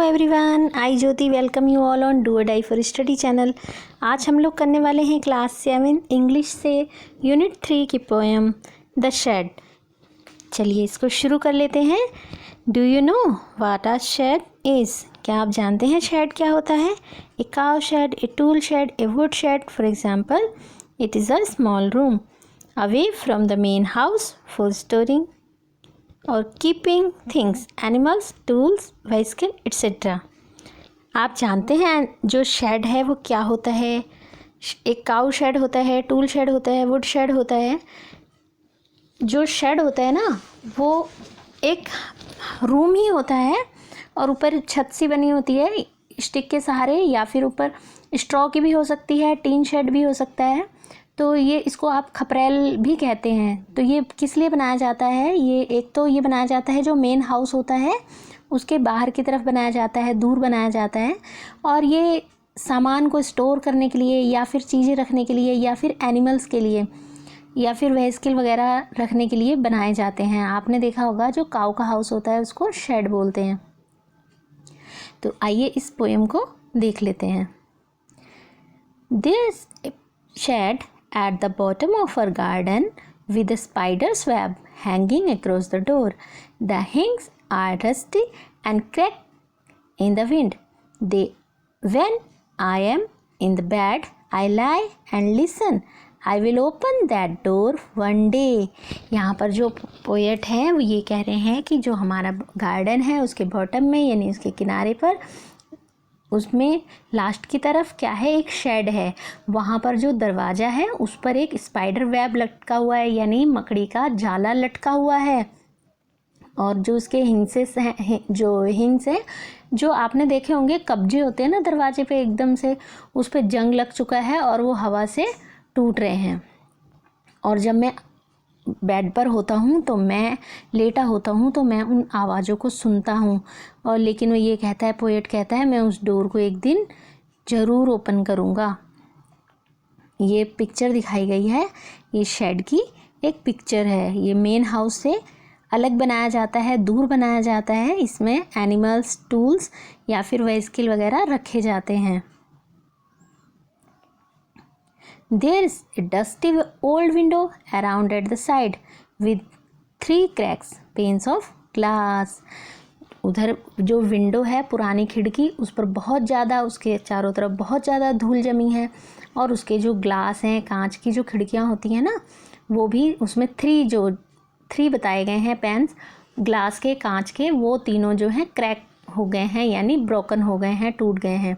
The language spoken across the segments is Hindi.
Everyone, I Jyoti welcome you all on do a die for study channel. आज हम लोग करने वाले हैं क्लास 7 इंग्लिश से यूनिट 3 की पोएम द शेड। चलिए इसको शुरू कर लेते हैं। Do you know what a shed is? क्या आप जानते हैं शेड क्या होता है? A cow shed, a tool shed, a wood shed. For example, it is a small room away from the main house for storing और keeping things, animals, tools, vehicle etcetera. आप जानते हैं जो शेड है वो क्या होता है? एक काउ शेड होता है, टूल शेड होता है, वुड शेड होता है। जो शेड होता है ना वो एक रूम ही होता है और ऊपर छत सी बनी होती है स्टिक के सहारे, या फिर ऊपर स्ट्रॉ की भी हो सकती है, टीन शेड भी हो सकता है। तो ये इसको आप खपरेल भी कहते हैं। तो ये किस लिए बनाया जाता है? ये एक तो ये बनाया जाता है जो मेन हाउस होता है उसके बाहर की तरफ बनाया जाता है, दूर बनाया जाता है। और ये सामान को स्टोर करने के लिए या फिर चीज़ें रखने के लिए या फिर एनिमल्स के लिए या फिर व्हीकल वगैरह रखने के लिए बनाए जाते हैं। आपने देखा होगा जो काऊ का हाउस होता है उसको शेड बोलते हैं। तो आइए इस पोएम को देख लेते हैं। There's a shed at the bottom of our garden with a spider's web hanging across the door. The hinges are rusty and cracked in the wind. When I am in the bed, I lie and listen. I will open that door one day. यहाँ पर जो पोएट है वो ये कह रहे हैं कि जो हमारा गार्डन है उसके बॉटम में यानी उसके किनारे पर, उसमें लास्ट की तरफ क्या है, एक शेड है। वहाँ पर जो दरवाज़ा है उस पर एक स्पाइडर वेब लटका हुआ है यानी मकड़ी का जाला लटका हुआ है। और जो उसके हिंसेस हैं, जो हिंस हैं जो आपने देखे होंगे कब्जे होते हैं ना दरवाजे पे, एकदम से उस पर जंग लग चुका है और वो हवा से टूट रहे हैं। और जब मैं बेड पर होता हूँ तो मैं लेटा होता हूँ तो मैं उन आवाज़ों को सुनता हूँ। और लेकिन वो ये कहता है, पोएट कहता है, मैं उस डोर को एक दिन ज़रूर ओपन करूँगा। ये पिक्चर दिखाई गई है, ये शेड की एक पिक्चर है। ये मेन हाउस से अलग बनाया जाता है, दूर बनाया जाता है। इसमें एनिमल्स, टूल्स या फिर व्हीकल वगैरह रखे जाते हैं। There is a dusty old window around at the side with 3 cracks, panes of glass. उधर जो विंडो है, पुरानी खिड़की, उस पर बहुत ज़्यादा, उसके चारों तरफ बहुत ज़्यादा धूल जमी है। और उसके जो ग्लास हैं, कांच की जो खिड़कियाँ होती हैं ना, वो भी उसमें 3 बताए गए हैं पेन्स ग्लास के, कांच के, वो तीनों जो हैं क्रैक हो गए हैं यानी ब्रोकन हो गए हैं, टूट गए हैं।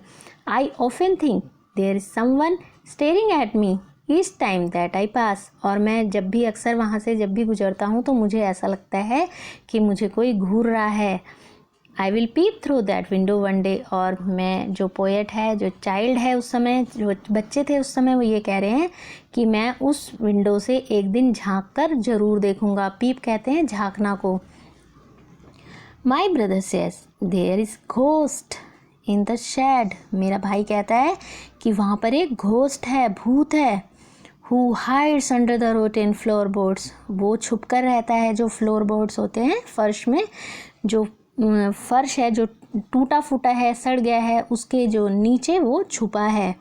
I often think there is someone staring at me each time that I pass. और मैं जब भी अक्सर वहाँ से जब भी गुजरता हूँ तो मुझे ऐसा लगता है कि मुझे कोई घूर रहा है। I will peep through that window one day. और मैं, जो पोएट है, जो चाइल्ड है उस समय, जो बच्चे थे उस समय, वो ये कह रहे हैं कि मैं उस विंडो से एक दिन झाँक कर ज़रूर देखूँगा। पीप कहते हैं झाँकना को। My brother says there is ghost in the shed. मेरा भाई कहता है कि वहाँ पर एक घोस्ट है, भूत है। Who hides under the rotten floor boards. वो छुप कर रहता है जो फ्लोर बोर्ड्स होते हैं, फर्श में जो फर्श है जो टूटा फूटा है, सड़ गया है, उसके जो नीचे वो छुपा है।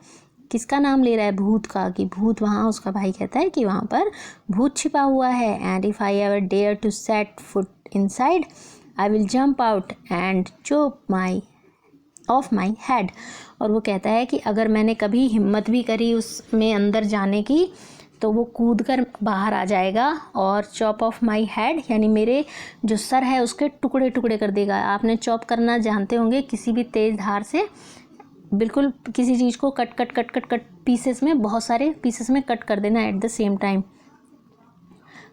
किसका नाम ले रहा है? भूत का। कि भूत वहाँ, उसका भाई कहता है कि वहाँ पर भूत छिपा हुआ है। And if I ever dare to set foot inside I will jump out and chop off my head. और वो कहता है कि अगर मैंने कभी हिम्मत भी करी उसमें अंदर जाने की तो वो कूद कर बाहर आ जाएगा और चॉप ऑफ माई हेड यानी मेरे जो सर है उसके टुकड़े टुकड़े कर देगा। आपने चॉप करना जानते होंगे, किसी भी तेज़ धार से बिल्कुल किसी चीज़ को cut cut cut cut cut pieces में, बहुत सारे पीसेस में कट कर देना at the same time.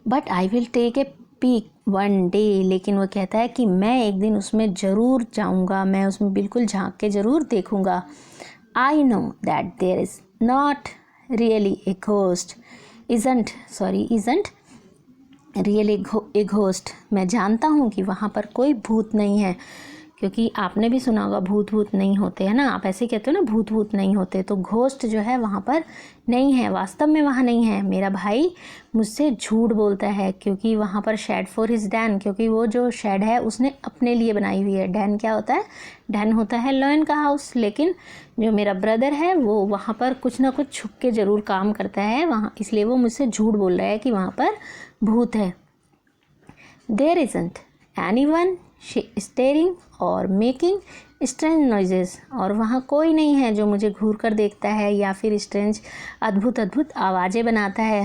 But I will take a peek one day. लेकिन वो कहता है कि मैं एक दिन उसमें ज़रूर जाऊंगा, मैं उसमें बिल्कुल झांक के ज़रूर देखूंगा। I know that there is not really a ghost, isn't really a ghost. मैं जानता हूँ कि वहाँ पर कोई भूत नहीं है, क्योंकि आपने भी सुना होगा भूत भूत नहीं होते, है ना, आप ऐसे कहते हो ना भूत भूत नहीं होते, तो घोस्ट जो है वहाँ पर नहीं है, वास्तव में वहाँ नहीं है। मेरा भाई मुझसे झूठ बोलता है क्योंकि वहाँ पर शेड फॉर हिज डैन, क्योंकि वो जो शेड है उसने अपने लिए बनाई हुई है। डैन क्या होता है? डैन होता है लॉयन का हाउस, लेकिन जो मेरा ब्रदर है वो वहाँ पर कुछ ना कुछ छुप के ज़रूर काम करता है वहाँ, इसलिए वो मुझसे झूठ बोल रहा है कि वहाँ पर भूत है। देयर इजंट एनीवन स्टेरिंग और मेकिंग स्ट्रेंज नॉइजेस, और वहाँ कोई नहीं है जो मुझे घूर कर देखता है या फिर स्ट्रेंज अद्भुत अद्भुत आवाज़ें बनाता है।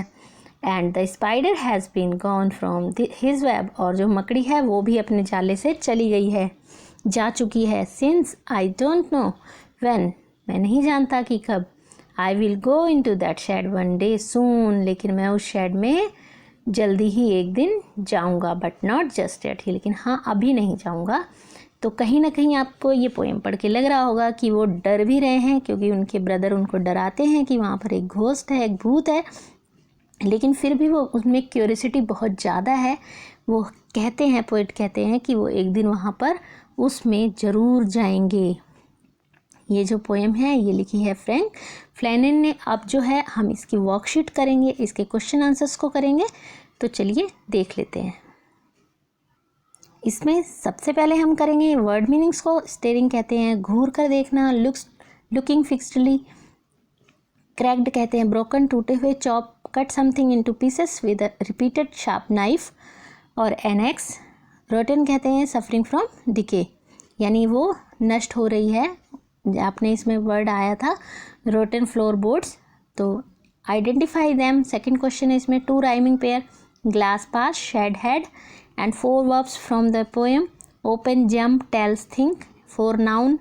And the spider has been gone from his web, और जो मकड़ी है वो भी अपने जाले से चली गई है, जा चुकी है। Since I don't know when, मैं नहीं जानता कि कब। I will go into that shed one day soon, लेकिन मैं उस शेड में जल्दी ही एक दिन जाऊंगा, बट नॉट जस्ट येट, लेकिन हाँ अभी नहीं जाऊंगा। तो कहीं ना कहीं आपको ये पोएम पढ़ के लग रहा होगा कि वो डर भी रहे हैं क्योंकि उनके ब्रदर उनको डराते हैं कि वहाँ पर एक घोस्ट है, एक भूत है, लेकिन फिर भी वो उसमें क्यूरियोसिटी बहुत ज़्यादा है। वो कहते हैं, पोइट कहते हैं कि वो एक दिन वहाँ पर उसमें ज़रूर जाएंगे। ये जो पोएम है ये लिखी है फ्रैंक फ्लैनन ने। अब जो है हम इसकी वर्कशीट करेंगे, इसके क्वेश्चन आंसर्स को करेंगे, तो चलिए देख लेते हैं। इसमें सबसे पहले हम करेंगे वर्ड मीनिंग्स को। स्टेरिंग कहते हैं घूर कर देखना, लुकिंग फिक्स्डली। क्रैक्ड कहते हैं ब्रोकन, टूटे हुए। Chop, cut something into pieces with a repeated sharp knife और एनेक्स। रोटन कहते हैं सफरिंग फ्रॉम डिके, यानी वो नष्ट हो रही है। आपने इसमें वर्ड आया था रोटन फ्लोर बोर्ड्स, तो आइडेंटिफाई देम। सेकंड क्वेश्चन है इसमें two rhyming pair, glass pass, shed head, and four verbs from the poem, open, jump, tells, think. Four noun,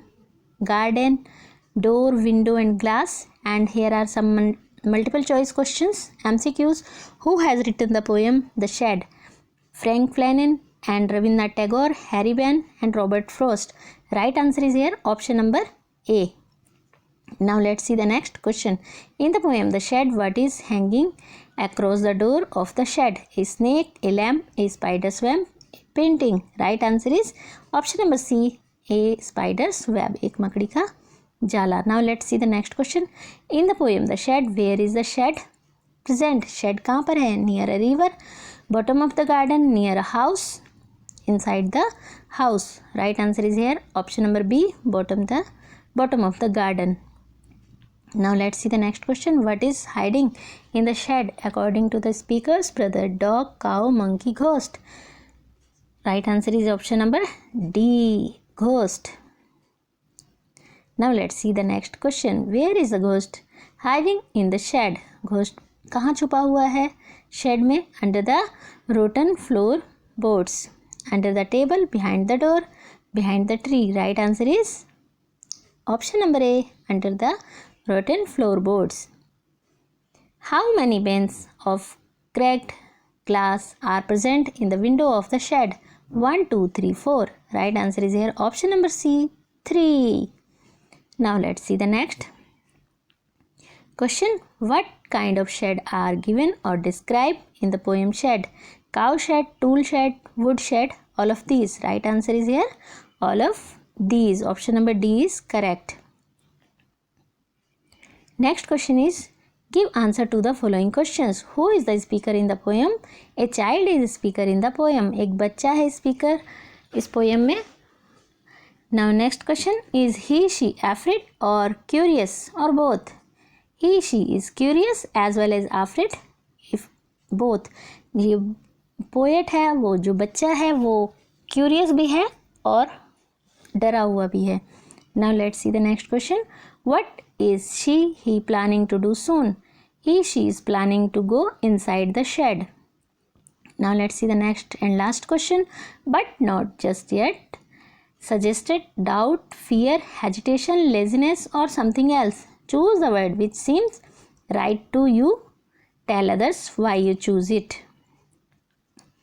garden, door, window and glass. And here are some multiple choice questions, MCQs. Who has written the poem The Shed? Frank Flannan and Rabindranath Tagore, Harry Benn and Robert Frost. Right answer is here option number A. Now let's see the next question. In the poem The Shed, what is hanging across the door of the shed? A snake, a lamp, a spider's web, a painting. Right answer is option number C, a spider's web, एक मकड़ी का जाला. Now let's see the next question. In the poem The Shed, where is the shed present? Shed कहाँ पर है? Near a river, bottom of the garden, near a house, inside the house. Right answer is here option number B, bottom of the garden. Now let's see the next question. What is hiding in the shed according to the speaker's brother? Dog, cow, monkey, ghost. Right answer is option number D, ghost. Now let's see the next question. Where is the ghost hiding in the shed? Ghost कहाँ छुपा हुआ है shed में? Under the rotten floor boards, under the table, behind the door, behind the tree. Right answer is option number A, under the rotten floorboards. How many panes of cracked glass are present in the window of the shed? 1, 2, 3, 4. Right answer is here option number C, 3. Now let's see the next question. What kind of shed are given or described in the poem Shed? Cow shed, tool shed, wood shed, all of these. Right answer is here all of these. Option number D is correct. Next question is give answer to the following questions. Who is the speaker in the poem? A child is the speaker in the poem. एक बच्चा है speaker इस poem में. Now next question is he, she afraid or curious or both? He, she is curious as well as afraid, if both. ये पोएट है, वो जो बच्चा है वो curious भी है और डरा हुआ भी है. Now let's see the next question. What is she, he planning to do soon? He, she is planning to go inside the shed. Now let's see the next and last question. But not just yet. Suggested, doubt, fear, hesitation, laziness or something else. Choose the word which seems right to you. Tell others why you choose it.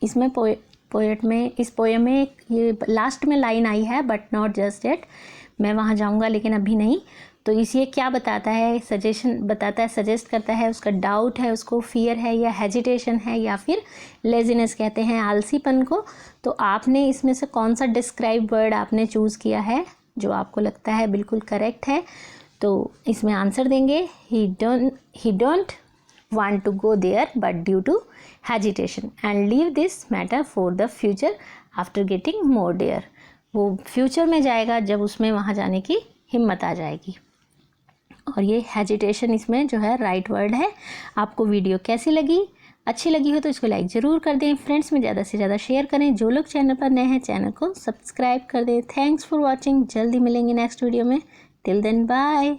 इसमें पोएट में इस पोएम में ये लास्ट में लाइन आई है बट नॉट जस्ट येट. मैं वहाँ जाऊँगा लेकिन अभी नहीं. तो इस ये क्या बताता है, सजेशन बताता है, सजेस्ट करता है, उसका डाउट है, उसको फियर है या हेजिटेशन है या फिर लेजीनेस कहते हैं, आलसीपन को। तो आपने इसमें से कौन सा डिस्क्राइब वर्ड आपने चूज़ किया है जो आपको लगता है बिल्कुल करेक्ट है, तो इसमें आंसर देंगे ही don't want to go there but due to hesitation and leave this matter for the future after getting more dare। वो फ्यूचर में जाएगा जब उसमें वहाँ जाने की हिम्मत आ जाएगी। और ये हेजिटेशन इसमें जो है राइट वर्ड है। आपको वीडियो कैसी लगी, अच्छी लगी हो तो इसको लाइक ज़रूर कर दें, फ्रेंड्स में ज़्यादा से ज़्यादा शेयर करें। जो लोग चैनल पर नए हैं चैनल को सब्सक्राइब कर दें। Thanks for watching. जल्दी मिलेंगे नेक्स्ट वीडियो में। Till then bye.